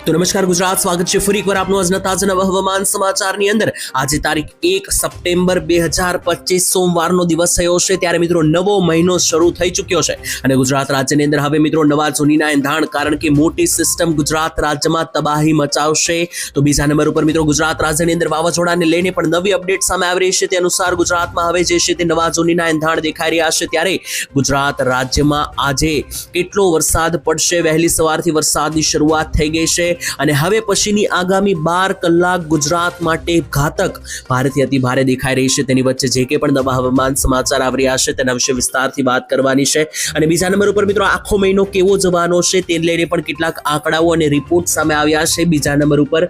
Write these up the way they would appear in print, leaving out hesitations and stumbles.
તો નમસ્કાર ગુજરાત, સ્વાગત છે ફરી એકવાર આપનું આજના તાજા નવા હવામાન સમાચારની અંદર। આજે તારીખ 1 સપ્ટેમ્બર 2025 સોમવારનો દિવસ થયો છે, ત્યારે મિત્રો નવો મહિનો શરૂ થઈ ચૂક્યો છે અને ગુજરાત રાજ્યની અંદર હવે મિત્રો નવા જૂનીના એંધાણ કારણ કે મોટી સિસ્ટમ ગુજરાત રાજ્યમાં તબાહી મચાવશે। તો બીજા નંબર ઉપર મિત્રો ગુજરાત રાજ્યની અંદર વાવાઝોડાને લઈને પણ નવી અપડેટ સામે આવી રહી છે। તે અનુસાર ગુજરાતમાં હવે જે છે તે નવા જૂનીના એંધાણ દેખાઈ રહ્યા છે, ત્યારે ગુજરાત રાજ્યમાં આજે કેટલો વરસાદ પડશે? વહેલી સવારથી વરસાદની શરૂઆત થઈ ગઈ છે અને હવે પછીની આગામી 12 કલાક ગુજરાત માટે ઘાતક ભારેથી અતિ ભારે દેખાઈ રહી છે। તેની વચ્ચે જે કે પણ નવા હવામાન સમાચાર આવી રહ્યા છે તેના વિશે વિસ્તારથી વાત કરવાની છે। અને બીજા નંબર ઉપર મિત્રો આખો મહિનો કેવો જવાનો છે તે લઈને પણ કેટલાક આંકડાઓ અને રિપોર્ટ સામે આવ્યા છે। બીજા નંબર ઉપર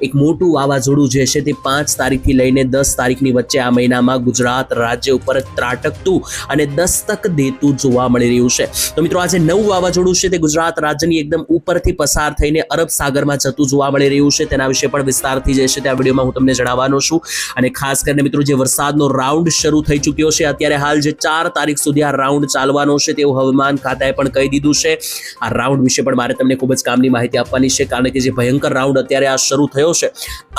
એક મોટું વાવાઝોડું જે છે તે 5 તારીખથી લઈને 10 તારીખની વચ્ચે આ મહિનામાં ગુજરાત રાજ્ય ઉપર ત્રાટકતું અને દસ્તક દેતું જોવા મળી રહ્યું છે। તો મિત્રો આજે નવું વાવાઝોડું છે તે ગુજરાત રાજ્યની એકદમ ઉપરથી પસાર થઈને અરબ સાગરમાં જતું જોવા મળી રહ્યું છે। તેના વિશે પણ વિસ્તારથી જે છે તે આ વિડીયોમાં હું તમને જણાવવાનો છું। અને ખાસ કરીને મિત્રો જે વરસાદનો રાઉન્ડ શરૂ થઈ ચૂક્યો છે, અત્યારે હાલ જે 4 તારીખ સુધી આ રાઉન્ડ ચાલવાનો છે તેવું હવામાન ખાતાએ પણ કહી દીધું છે। આ રાઉન્ડ વિશે પણ મારે તમને ખૂબ જ કામની માહિતી આપવાની છે, કારણ કે જે ભયંકર રાઉન્ડ અત્યારે આ શરૂ થયો છે,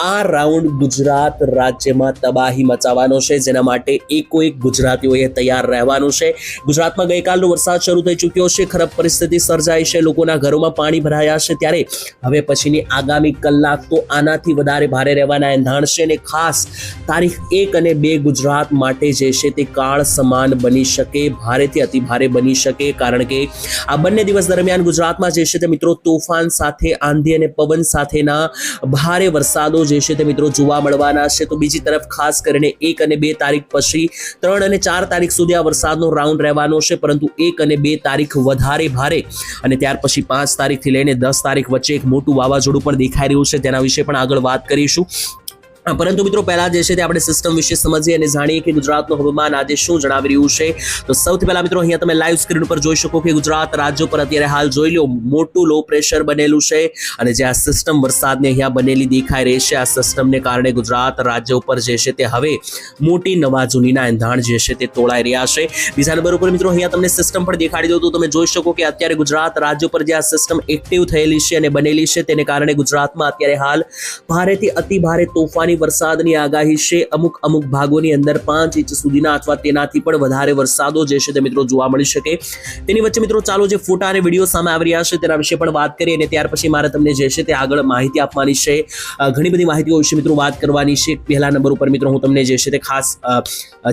આ રાઉન્ડ ગુજરાત રાજ્યમાં તબાહી મચાવવાનો છે, જેના માટે એકોએક ગુજરાતીઓએ તૈયાર રહેવાનું છે। ગુજરાતમાં ગઈકાલનો વરસાદ શરૂ થઈ ચૂક્યો છે, ખરાબ પરિસ્થિતિ સર્જાઈ છે, લોકોના ઘરોમાં પાણી ભરાયા છે, ત્યારે હવે પછીની આગામી કલાક તો આનાથી વધારે ભારે રહેવાના એંધાણ છે અને ખાસ તારીખ 1 અને 2 ગુજરાત માટે જે છે તે કાળ સમાન બની શકે, ભારેથી અતિ ભારે બની શકે, કારણ કે આ બંને દિવસ દરમિયાન ગુજરાતમાં જે છે તે મિત્રો તોફાન સાથે આંધી અને પવન સાથેના ભારે વરસાદો જે છે તે મિત્રો જોવા મળવાના છે। તો બીજી તરફ ખાસ કરીને 1 અને 2 તારીખ પછી 3 અને 4 તારીખ સુધી આ વરસાદનો રાઉન્ડ રહેવાનો છે, પરંતુ 1 અને 2 તારીખ વધારે ભારે અને ત્યાર પછી 5 તારીખથી લઈને 10 તારીખ વચ્ચે એક મોટું વાવાઝોડું પણ દેખાઈ રહ્યું છે, તેના વિશે પણ આગળ વાત કરીશું। પરંતુ મિત્રો પહેલા જે છે તે આપણે સિસ્ટમ વિશે સમજીએ અને જાણીએ કે ગુજરાતનું હવામાન આજે શું જણાવી રહ્યું છે। તો સૌથી પહેલા મિત્રો અહીંયા તમે લાઈવ સ્ક્રીન ઉપર જોઈ શકો કે ગુજરાત રાજ્ય પર અત્યારે હાલ જોઈ લો મોટું લો પ્રેશર બનેલું છે અને જે આ સિસ્ટમ વરસાદને અહીંયા બનેલી દેખાઈ રહી છે, આ સિસ્ટમને કારણે ગુજરાત રાજ્ય ઉપર જે છે તે હવે મોટી નવા જૂનીના એંધાણ જે છે તે તોળાઈ રહ્યા છે। બીજા નંબર ઉપર મિત્રો અહીંયા તમને સિસ્ટમ પણ દેખાડી દઉં તો તમે જોઈ શકો કે અત્યારે ગુજરાત રાજ્ય પર જે આ સિસ્ટમ એક્ટિવ થયેલી છે અને બનેલી છે, તેને કારણે ગુજરાતમાં અત્યારે હાલ ભારેથી અતિ ભારે તોફાની વરસાદની આગાહી છે। અમુક ભાગોની અંદર 5 ઇંચ સુધીના અથવા તેનાથી પણ વધારે વરસાદો જે છે તે મિત્રો જોવા મળી શકે। તેની વચ્ચે મિત્રો ચાલો જે ફોટા અને વિડીયો સામે આવી રહ્યા છે તેના વિશે પણ વાત કરીએ અને ત્યાર પછી મારે તમને જે છે તે આગળ માહિતી આપવાની છે। ઘણી બધી માહિતીઓ વિશે મિત્રો વાત કરવાની છે। પહેલા નંબર ઉપર મિત્રો હું તમને જે છે તે ખાસ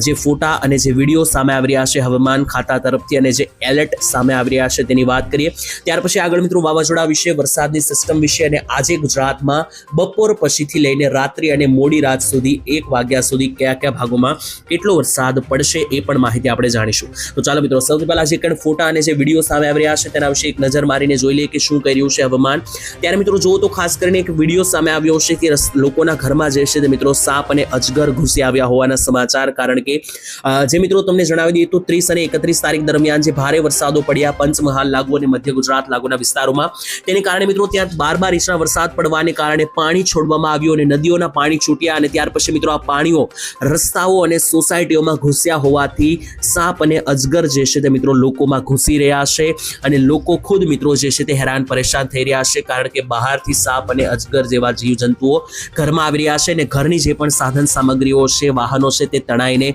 જે ફોટા અને જે વિડીયો સામે આવી રહ્યા છે હવામાન ખાતા તરફથી અને જે એલર્ટ સામે આવી રહ્યા છે તેની વાત કરીએ। ત્યાર પછી આગળ મિત્રો વાવાઝોડા વિશે, વરસાદની સિસ્ટમ વિશે અને આજે ગુજરાતમાં બપોર પછીથી લઈને રાત્રિ અને મોડી રાત સુધી 1 વાગ્યા સુધી કયા ભાગોમાં કેટલો વરસાદ પડશે એ પણ માહિતી આપણે જાણીશું। તો ચાલો મિત્રો સૌથી પહેલા જે કણ ફોટા અને જે વિડીયો સામે આવી રહ્યા છે તેના વિશે એક નજર મારીને જોઈ લઈએ કે શું કરી રહ્યું છે હવામાન। ત્યારે મિત્રો જુઓ તો ખાસ કરીને એક વિડીયો સામે આવ્યો છે કે લોકોના ઘરમાં જે છે તે મિત્રો સાપ અને અજગર ઘૂસી આવ્યા હોવાના સમાચાર, કારણ કે જે મિત્રો તમને જણાવી દઈએ તો 30 અને 31 તારીખ દરમિયાન જે ભારે વરસાદો પડ્યા પંચમહાલ લાગુ અને મધ્ય ગુજરાત લાગુના વિસ્તારોમાં, તેને કારણે મિત્રો ત્યાં 12 ઇંચના વરસાદ પડવાને કારણે પાણી છોડવામાં આવ્યું અને નદીઓના પાણી છૂટ્યા અને ત્યાર પછી મિત્રો આ પાણીઓ રસ્તાઓ અને સોસાયટીઓમાં ઘૂસ્યા હોવાથી સાપ અને અજગર જે છે તે મિત્રો લોકોમાં ઘૂસી રહ્યા છે અને લોકો ખુદ મિત્રો જે છે તે હેરાન પરેશાન થઈ રહ્યા છે, કારણ કે બહારથી સાપ અને અજગર જેવા જીવજંતુઓ ઘરમાં આવી રહ્યા છે અને ઘરની જે પણ સાધન સામગ્રીઓ છે, વાહનો છે, તે તણાઈને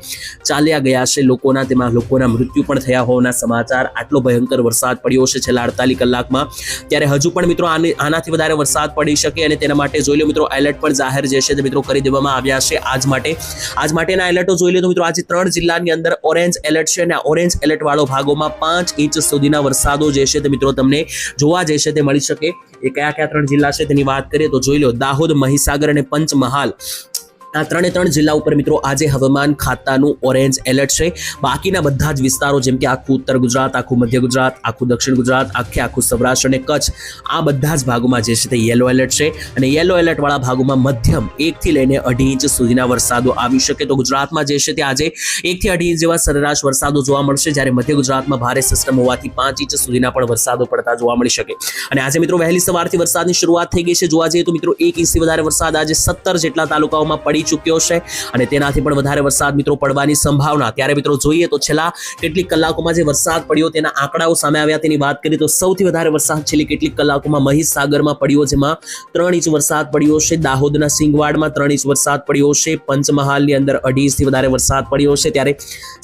ચાલ્યા ગયા છે લોકોના, તેમાં લોકોના મૃત્યુ પણ થયા હોવાના સમાચાર। આટલો ભયંકર વરસાદ પડ્યો છે છેલ્લા 48 કલાકમાં, ત્યારે હજુ પણ મિત્રો આનાથી વધારે વરસાદ પડી શકે અને તેના માટે જોઈ લો મિત્રો એલર્ટ પણ જાહેર જે છે તે મિત્રો કરી દેવામાં આવ્યા છે આજ માટેના એલર્ટો જોઈ લે તો મિત્રો આજે 3 જિલ્લાની અંદર ઓરેન્જ એલર્ટ છે અને ઓરેન્જ એલર્ટ વાળો ભાગોમાં 5 ઇંચ સુધીના વરસાદો જે છે તે મિત્રો તમને જોવા જે છે તે મળી શકે। એ કયા 3 જિલ્લા છે તેની વાત કરીએ તો જોઈ લો દાહોદ, મહીસાગર અને પંચમહાલ, આ 3 જિલ્લા ઉપર મિત્રો આજે હવામાન ખાતાનું ઓરેન્જ એલર્ટ છે। બાકીના બધા જ વિસ્તારો જેમ કે આખું ઉત્તર ગુજરાત, આખું મધ્ય ગુજરાત, આખું દક્ષિણ ગુજરાત, આખું સૌરાષ્ટ્ર અને કચ્છ, આ બધા જ ભાગોમાં જે છે તે યેલો એલર્ટ છે અને યેલો એલર્ટ વાળા ભાગોમાં મધ્યમ 1 થી લઈને 2.5 ઇંચ સુધીના વરસાદો આવી શકે। તો ગુજરાતમાં જે છે તે આજે 1 થી 2.5 ઇંચ જેવા સરેરાશ વરસાદો જોવા મળશે, જ્યારે મધ્ય ગુજરાતમાં ભારે સિસ્ટમ હોવાથી 5 ઇંચ સુધીના પણ વરસાદો પડતા જોવા મળી શકે। અને આજે મિત્રો વહેલી સવારથી વરસાદની શરૂઆત થઈ ગઈ છે। જોવા જઈએ તો મિત્રો 1 ઇંચથી વધારે વરસાદ આજે 17 જેટલા તાલુકાઓમાં પડી થઈ ચૂક્યો છે અને તેનાથી પણ વધારે વરસાદ મિત્રો પડવાની સંભાવના. ત્યારે મિત્રો જોઈએ તો છેલ્લા કેટલીક કલાકોમાં જે વરસાદ પડ્યો તેના આંકડાઓ સામે આવ્યા. તેની વાત કરીએ તો સૌથી વધારે વરસાદ છેલ્લી કેટલીક કલાકોમાં મહીસાગરમાં પડ્યો, જેમાં 3 ઇંચ વરસાદ પડ્યો છે. દાહોદના સિંગવાડમાં 3 ઇંચ વરસાદ પડ્યો છે. પંચમહાલની અંદર 2.5 ઇંચથી વધારે વરસાદ પડ્યો છે. ત્યારે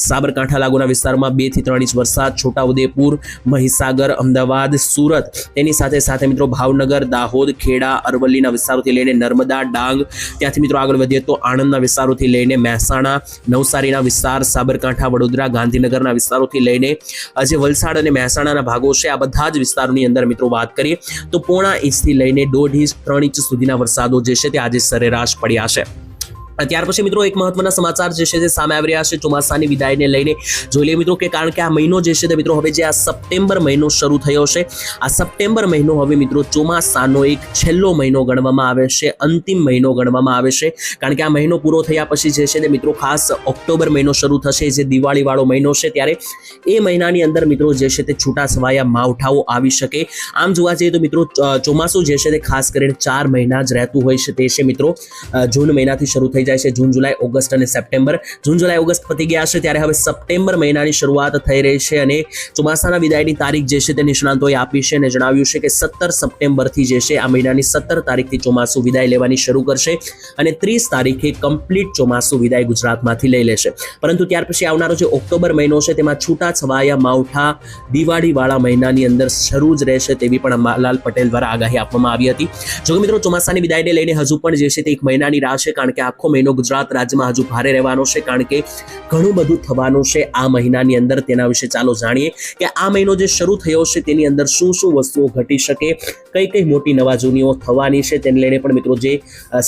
સાબરકાંઠા લાગુના વિસ્તારમાં 2 થી 3 ઇંચ વરસાદ, છોટાઉદેપુર, મહીસાગર, અમદાવાદ, સુરત, તેની સાથે સાથે મિત્રો ભાવનગર, દાહોદ, ખેડા, અરવલ્લીના વિસ્તારોથી લઈને નર્મદા, ડાંગ, ત્યાંથી મિત્રો આગળ વધીએ તો આણંદના વિસ્તારોથી લઈને મહેસાણા, નવસારીના વિસ્તાર, સાબરકાંઠા, વડોદરા, ગાંધીનગરના વિસ્તારોથી લઈને જે વલસાડ અને મહેસાણાના ભાગો છે આ બધા જ વિસ્તારોની અંદર મિત્રો વાત કરીએ તો 0.5 ઇંચથી લઈને 1.5 ઇંચ 3 ઇંચ સુધીના વરસાદો જે છે તે આજે સરેરાશ પડ્યા છે. ત્યાર પછી મિત્રો એક મહત્વના સમાચાર જે છે તે સામે આવી રહ્યા છે ચોમાસાની વિદાયને લઈને. જોઈ લઈએ મિત્રો કે કારણ કે આ મહિનો જે છે તે મિત્રો હવે જે આ સપ્ટેમ્બર મહિનો શરૂ થયો છે, આ સપ્ટેમ્બર મહિનો હવે મિત્રો ચોમાસાનો એક છેલ્લો મહિનો ગણવામાં આવે છે, અંતિમ મહિનો ગણવામાં આવે છે. કારણ કે આ મહિનો પૂરો થયા પછી જે છે તે મિત્રો ખાસ ઓક્ટોબર મહિનો શરૂ થશે, જે દિવાળીવાળો મહિનો છે. ત્યારે એ મહિનાની અંદર મિત્રો જે છે તે છૂટા છવાયા માવઠાઓ આવી શકે. આમ જોવા જઈએ તો મિત્રો ચોમાસું જે છે તે ખાસ કરીને 4 મહિના જ રહેતું હોય છે. તે છે મિત્રો જૂન મહિનાથી શરૂ થઈ જાય છે. જૂન, જુલાઈ, ઓગસ્ટ અને સપ્ટેમ્બર. જૂન, જુલાઈ, ઓગસ્ટ પતી ગયા છે, ત્યારે હવે સપ્ટેમ્બર મહિનાની શરૂઆત થઈ રહી છે અને ચોમાસાના વિદાયની તારીખ જે છે તે નિષ્ણાંતોએ આપી છે અને જણાવ્યું છે કે 17 સપ્ટેમ્બરથી જે છે આ મહિનાની 17 તારીખથી ચોમાસું વિદાય લેવાની શરૂ કરશે અને 30 તારીખે કમ્પ્લીટ ચોમાસું વિદાય ગુજરાતમાંથી લઈ લેશે. પરંતુ ત્યાર પછી આવનારો જે ઓક્ટોબર મહિનો છે તેમાં છૂટા છવાયા માવઠા દિવાળીવાળા મહિનાની અંદર શરૂ જ રહેશે તેવી પણ અંબાલાલ પટેલ દ્વારા આગાહી આપવામાં આવી હતી. જો મિત્રો ચોમાસાની વિદાયને લઈને હજુ પણ જે છે તે એક મહિનાની રાહ છે, કારણ કે આખો મહિનો ગુજરાત રાજ્યમાં હજુ ભારે રહેવાનો છે, કારણ કે ઘણું બધું થવાનું છે આ મહિનાની અંદર. તેના વિશે ચાલો જાણીએ કે આ મહિનો જે શરૂ થયો છે તેની અંદર શું શું વસ્તુઓ ઘટી શકે, કઈ કઈ મોટી નવાજૂનીઓ થવાની છે, તેને લઈને પણ મિત્રો જે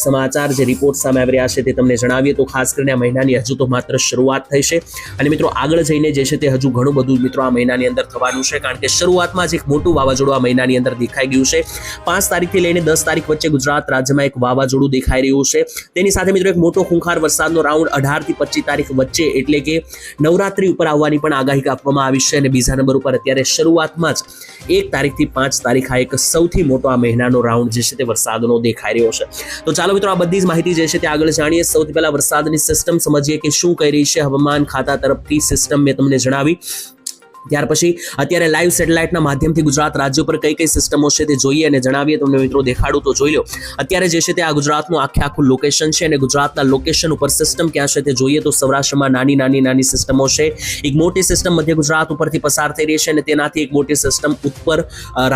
સમાચાર, જે રિપોર્ટ સામે આવી રહ્યા છે તે તમને જણાવીએ તો ખાસ કરીને આ મહિનાની હજુ તો માત્ર શરૂઆત થઈ છે અને મિત્રો આગળ જઈને જે છે તે હજુ ઘણું બધું મિત્રો આ મહિનાની અંદર થવાનું છે. કારણ કે શરૂઆતમાં જ એક મોટું વાવાઝોડું આ મહિનાની અંદર દેખાઈ ગયું છે. 5 તારીખથી લઈને 10 તારીખ વચ્ચે ગુજરાત રાજ્યમાં એક વાવાઝોડું દેખાઈ રહ્યું છે. તેની સાથે મિત્રો એક મોટો ખૂંખાર વરસાદનો રાઉન્ડ 18 થી 25 તારીખ વચ્ચે એટલે કે નવરાત્રી ઉપર આવવાની પણ આગાહી આપવામાં આવી છે. અને બીજા નંબર ઉપર અત્યારે શરૂઆતમાં જ 1 તારીખથી 5 તારીખ આ એક સૌથી મોટો આ મહિનાનો રાઉન્ડ જે છે તે વરસાદનો દેખાઈ રહ્યો છે. તો ચાલો મિત્રો આ બધી જ માહિતી જે છે તે આગળ જાણીએ. સૌથી પહેલા વરસાદની સિસ્ટમ સમજીએ કે શું કહી રહી છે હવામાન ખાતા તરફથી. સિસ્ટમ મેં તમને જણાવી. ત્યાર પછી અત્યારે લાઈવ સેટેલાઇટના માધ્યમથી ગુજરાત રાજ્ય પર કઈ કઈ સિસ્ટમો છે તે જોઈએ અને જણાવીએ. તમને મિત્રો દેખાડું તો જોઈ લો. અત્યારે જે છે તે આ ગુજરાતનું આખું લોકેશન છે અને ગુજરાતના લોકેશન ઉપર સિસ્ટમ ક્યાં છે તે જોઈએ તો સૌરાષ્ટ્રમાં નાની સિસ્ટમો છે. એક મોટી સિસ્ટમ મધ્ય ગુજરાત ઉપરથી પસાર થઈ રહી છે અને તેનાથી એક મોટી સિસ્ટમ ઉપર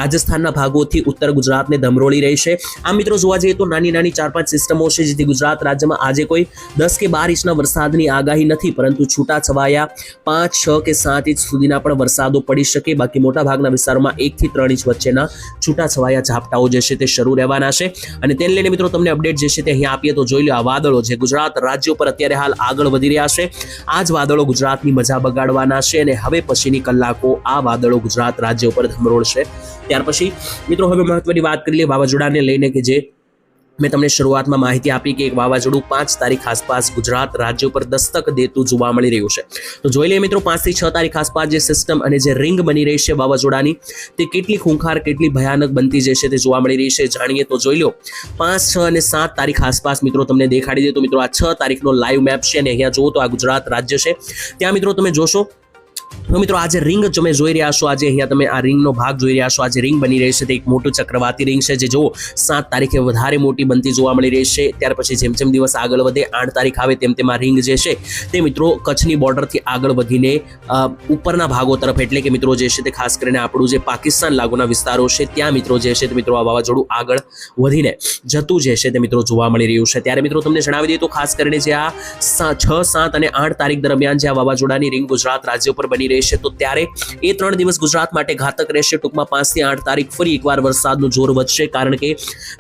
રાજસ્થાનના ભાગોથી ઉત્તર ગુજરાતને ધમરોળી રહી છે. આ મિત્રો જોવા જઈએ તો નાની 4-5 સિસ્ટમો છે જેથી ગુજરાત રાજ્યમાં આજે કોઈ 10 કે 12 ઇંચના વરસાદની આગાહી નથી, પરંતુ છૂટા છવાયા 5, 6 કે 7 ઇંચ સુધીના પણ વરસાદો પડી શકે. બાકી મોટા ભાગના વિસ્તારોમાં 1 થી 3 ઇંચ વચ્ચેના છૂટા છવાયા ઝાપટાઓ જે છે તે શરૂ રહેવાના છે. અને તેને લઈને મિત્રો તમને અપડેટ જે છે તે અહીંયા આપીએ તો જોઈ લો. આ વાદળો જે ગુજરાત રાજ્ય ઉપર અત્યારે હાલ આગળ વધી રહ્યા છે, આ જ વાદળો ગુજરાતની મજા બગાડવાના છે અને હવે પછીની કલાકો આ વાદળો ગુજરાત રાજ્ય ઉપર ધમરોળશે. ત્યાર પછી મિત્રો હવે મહત્વની વાત કરી લઈએ વાવાઝોડાને લઈને કે જે મેં તમને શરૂઆતમાં માહિતી આપી કે એક વાવાઝોડું 5 તારીખ આસપાસ ગુજરાત રાજ્ય ઉપર દસ્તક દેતું જોવા મળી રહ્યું છે. તો જોઈ લઈએ મિત્રો 5 થી 6 તારીખ આસપાસ જે સિસ્ટમ અને જે રિંગ બની રહી છે વાવાઝોડાની તે કેટલી ખૂંખાર, કેટલી ભયાનક બનતી જે છે તે જોવા મળી રહી છે. જાણીએ તો જોઈ લો. 5, 6 અને 7 તારીખ આસપાસ મિત્રો તમને દેખાડી દે તો મિત્રો આ 6 તારીખનો લાઈવ મેપ છે અને અહીંયા જુઓ તો આ ગુજરાત રાજ્ય છે. ત્યાં મિત્રો તમે જોશો તો મિત્રો આ જે રિંગ તમે જોઈ રહ્યા છો, આજે અહીંયા તમે આ રિંગનો ભાગ જોઈ રહ્યા છો, આ જે રિંગ બની રહી છે તે એક મોટું ચક્રવાતી રિંગ છે જે જુઓ 7 તારીખે વધારે મોટી બનતી જોવા મળી રહી છે. ત્યાર પછી જેમ જેમ દિવસ આગળ વધે 8 તારીખ આવે તેમ તેમ આ રિંગ જે છે તે મિત્રો કચ્છની બોર્ડરથી આગળ વધીને ઉપરના ભાગો તરફ એટલે કે મિત્રો જે છે તે ખાસ કરીને આપણું જે પાકિસ્તાન લાગુના વિસ્તારો છે ત્યાં મિત્રો જે છે તે મિત્રો આ વાવાઝોડું આગળ વધીને જતું જે છે તે મિત્રો જોવા મળી રહ્યું છે. ત્યારે મિત્રો તમને જણાવી દઈએ તો ખાસ કરીને જે આ 6, 7 અને 8 તારીખ દરમિયાન જે આ વાવાઝોડાની રિંગ ગુજરાત રાજ્ય ઉપર બની રહી છે તો ત્યારે એ 3 દિવસ ગુજરાત માટે ઘાતક રહેશે. ટૂંકમાં 5 થી 8 તારીખ ફરી એકવાર વરસાદનું જોર વધશે, કારણ કે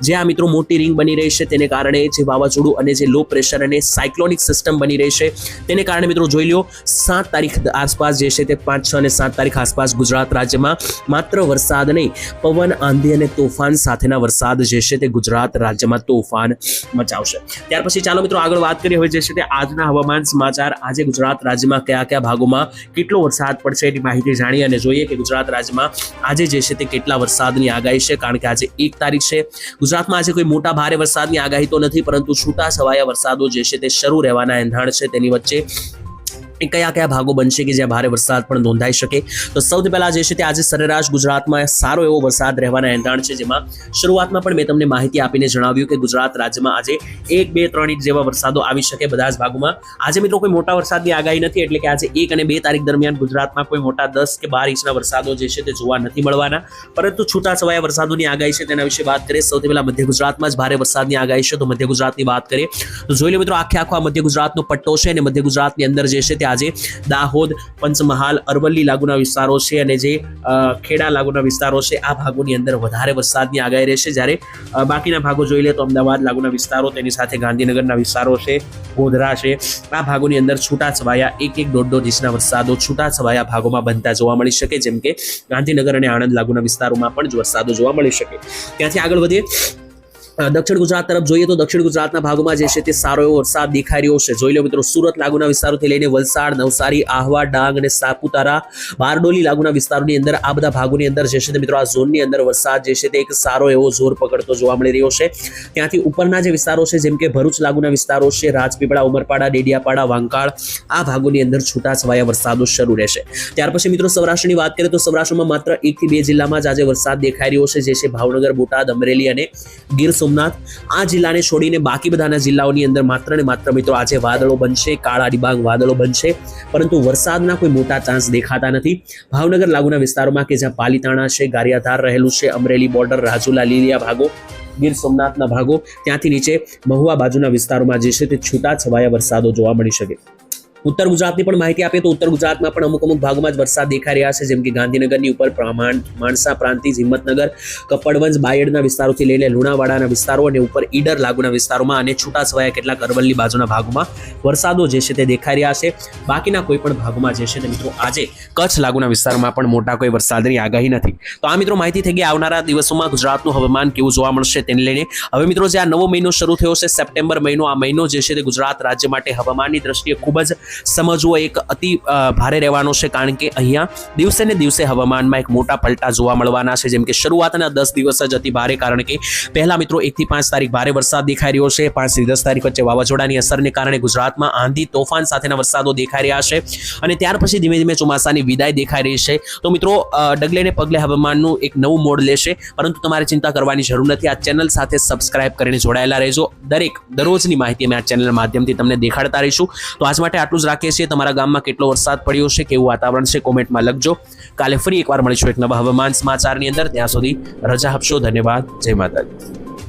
જે આ મિત્રો મોટી રિંગ બની રહી છે તેને કારણે જે વાવાઝોડું અને જે લો પ્રેશર અને સાયક્લોનિક સિસ્ટમ બની રહી છે તેને કારણે મિત્રો જોઈ લો 7 તારીખ આસપાસ જે છે તે 5, 6 અને 7 તારીખ આસપાસ ગુજરાત રાજ્યમાં માત્ર વરસાદ નહીં, પવન, આંધી અને તોફાન સાથેના વરસાદ જે છે તે ગુજરાત રાજ્યમાં તોફાન મચાવશે. ત્યાર પછી ચાલો મિત્રો આગળ વાત કરીએ હવે જે છે તે આજના હવામાન સમાચાર. આજે ગુજરાત રાજ્યમાં કયા કયા ભાગોમાં કેટલો વરસાદ પડશે એની માહિતી જાણીએ અને જોઈએ કે ગુજરાત રાજ્યમાં આજે જે છે તે કેટલા વરસાદની આગાહી છે, કારણ કે આજે 1 તારીખ છે. ગુજરાતમાં આજે કોઈ મોટા ભારે વરસાદની આગાહી તો નથી, પરંતુ છૂટા છવાયા વરસાદો જે છે તે શરૂ રહેવાના એંધાણ છે. તેની વચ્ચે કયા કયા ભાગો બનશે કે જ્યાં ભારે વરસાદ પણ નોંધાઈ શકે? તો સૌથી પહેલા જે છે તે આજે સરેરાશ ગુજરાતમાં સારો એવો વરસાદ રહેવાના એંધાણ છે, જેમાં શરૂઆતમાં પણ મેં તમને માહિતી આપીને જણાવ્યું કે ગુજરાત રાજ્યમાં આજે 1, 2, 3 ઇંચ જેવા વરસાદો આવી શકે બધા જ ભાગોમાં. આજે મિત્રો કોઈ મોટા વરસાદની આગાહી નથી, એટલે કે આજે 1 અને 2 તારીખ દરમિયાન ગુજરાતમાં કોઈ મોટા 10 કે 12 ઇંચના વરસાદો જે છે તે જોવા નથી મળવાના, પરંતુ છૂટાછવાયા વરસાદોની આગાહી છે તેના વિશે વાત કરીએ. સૌથી પહેલા મધ્ય ગુજરાતમાં જ ભારે વરસાદની આગાહી છે, તો મધ્ય ગુજરાતની વાત કરીએ તો જોઈ લો મિત્રો, આખો આ મધ્ય ગુજરાતનો પટ્ટો છે અને મધ્ય ગુજરાતની અંદર જે છે તે આજે દાહોદ, પંચમહાલ, અરવલ્લી લાગુના વિસ્તારો છે અને જે ખેડા લાગુના વિસ્તારો છે આ ભાગોની અંદર વધારે વરસાદની આગાહી રહેશે. જ્યારે બાકીના ભાગો જોઈ લે તો અમદાવાદ લાગુના વિસ્તારો, તેની સાથે ગાંધીનગરના વિસ્તારો છે, ગોધરા છે, આ ભાગોની અંદર છૂટાછવાયા 1, 1, 1.5 ઇંચના વરસાદો છૂટાછવાયા ભાગોમાં બનતા જોવા મળી શકે, જેમ કે ગાંધીનગર અને આણંદ લાગુના વિસ્તારોમાં પણ વરસાદો જોવા મળી શકે. ત્યાંથી આગળ વધીએ દક્ષિણ ગુજરાત તરફ જોઈએ તો દક્ષિણ ગુજરાતના ભાગોમાં જે છે તે સારો એવો વરસાદ દેખાઈ રહ્યો છે. જોઈ લો મિત્રો, સુરત લાગુના વિસ્તારોથી લઈને વલસાડ, નવસારી, આહવા, ડાંગ અને સાપુતારા, બારડોલી લાગુના વિસ્તારોની અંદર આ બધા ભાગોની અંદર જે છે તે મિત્રો આ ઝોનની અંદર વરસાદ જે છે તે એક સારો એવો જોર પકડતો જોવા મળી રહ્યો છે. ત્યાંથી ઉપરના જે વિસ્તારો છે, જેમ કે ભરૂચ લાગુના વિસ્તારો છે, રાજપીપળા, ઉમરપાડા, ડેડિયાપાડા, વાંકાળ, આ ભાગોની અંદર છૂટાછવાયા વરસાદો શરૂ રહેશે. ત્યાર પછી મિત્રો સૌરાષ્ટ્રની વાત કરીએ તો સૌરાષ્ટ્રમાં માત્ર 1 થી 2 જિલ્લામાં જ આજે વરસાદ દેખાઈ રહ્યો છે, જે છે ભાવનગર, બોટાદ, અમરેલી અને ગીર સોમનાથ. આ જિલ્લાને છોડીને બાકી બધાના જિલ્લાઓની અંદર માત્ર ને માત્ર મિત્રો આજે વાદળો બનશે, કાળા ડિબાંગ વાદળો બનશે, પરંતુ વરસાદના કોઈ મોટા ચાન્સ દેખાતા નથી. ભાવનગર લાગુના વિસ્તારોમાં કે જ્યાં પાલીતાણા છે, ગારિયાધાર રહેલું છે, અમરેલી બોર્ડર, રાજુલા, લીલિયા ભાગો, ગીર સોમનાથના ભાગો, ત્યાંથી નીચે મહુવા બાજુના વિસ્તારોમાં જે છે તે છૂટા છવાયા વરસાદો જોવા મળી શકે. ઉત્તર ગુજરાતની પણ માહિતી આપીએ તો ઉત્તર ગુજરાતમાં પણ અમુક ભાગોમાં જ વરસાદ દેખાઈ રહ્યા છે, જેમ કે ગાંધીનગરની ઉપર માણસા, પ્રાંતિજ, હિંમતનગર, કપડવંજ, બાયડના વિસ્તારોથી લઈને લુણાવાડાના વિસ્તારો અને ઉપર ઈડર લાગુના વિસ્તારોમાં અને છૂટાછવાયા કેટલાક અરવલ્લી બાજુના ભાગોમાં વરસાદો જે છે તે દેખાઈ રહ્યા છે. બાકીના કોઈ પણ ભાગોમાં જે છે તે મિત્રો આજે કચ્છ લાગુના વિસ્તારમાં પણ મોટા કોઈ વરસાદની આગાહી નથી. તો આ મિત્રો માહિતી થઈ ગઈ આવનારા દિવસોમાં ગુજરાતનું હવામાન કેવું જોવા મળશે તેને લઈને. હવે મિત્રો જે આ નવો મહિનો શરૂ થયો છે સપ્ટેમ્બર મહિનો, આ મહિનો જે છે તે ગુજરાત રાજ્ય માટે હવામાનની દ્રષ્ટિએ ખૂબ જ સમજવો એક અતિ ભારે રહેવાનો છે, કારણ કે અહીંયા દિવસે ને દિવસે હવામાનમાં એક મોટા પલટા જોવા મળવાના છે. જેમ કે શરૂઆતના 10 દિવસ જ અતિ ભારે, કારણ કે પહેલા મિત્રો 1 થી 5 તારીખ ભારે વરસાદ દેખાઈ રહ્યો છે. 5 થી 10 તારીખ વચ્ચે વાવાઝોડાની અસરને કારણે ગુજરાતમાં આંધી તોફાન સાથેના વરસાદો દેખાઈ રહ્યા છે અને ત્યાર પછી ધીમે ધીમે ચોમાસાની વિદાય દેખાઈ રહી છે. તો મિત્રો ડગલે ને પગલે હવામાનનું એક નવું મોડ લેશે, પરંતુ તમારે ચિંતા કરવાની જરૂર નથી. આ ચેનલ સાથે સબસ્ક્રાઇબ કરીને જોડાયેલા રહેજો. દરરોજની માહિતી અમે આ ચેનલ માધ્યમથી તમને દેખાડતા રહીશું. તો આજ માટે આટલું જ રાખીએ છીએ. તમારા ગામમાં કેટલો વરસાદ પડ્યો છે, કેવું વાતાવરણ છે, કોમેન્ટમાં લખજો. કાલે ફરી એકવાર મળીશું એક નવા હવામાન સમાચારની અંદર. ત્યાં સુધી રજા આપશો. ધન્યવાદ. જય માતાજી.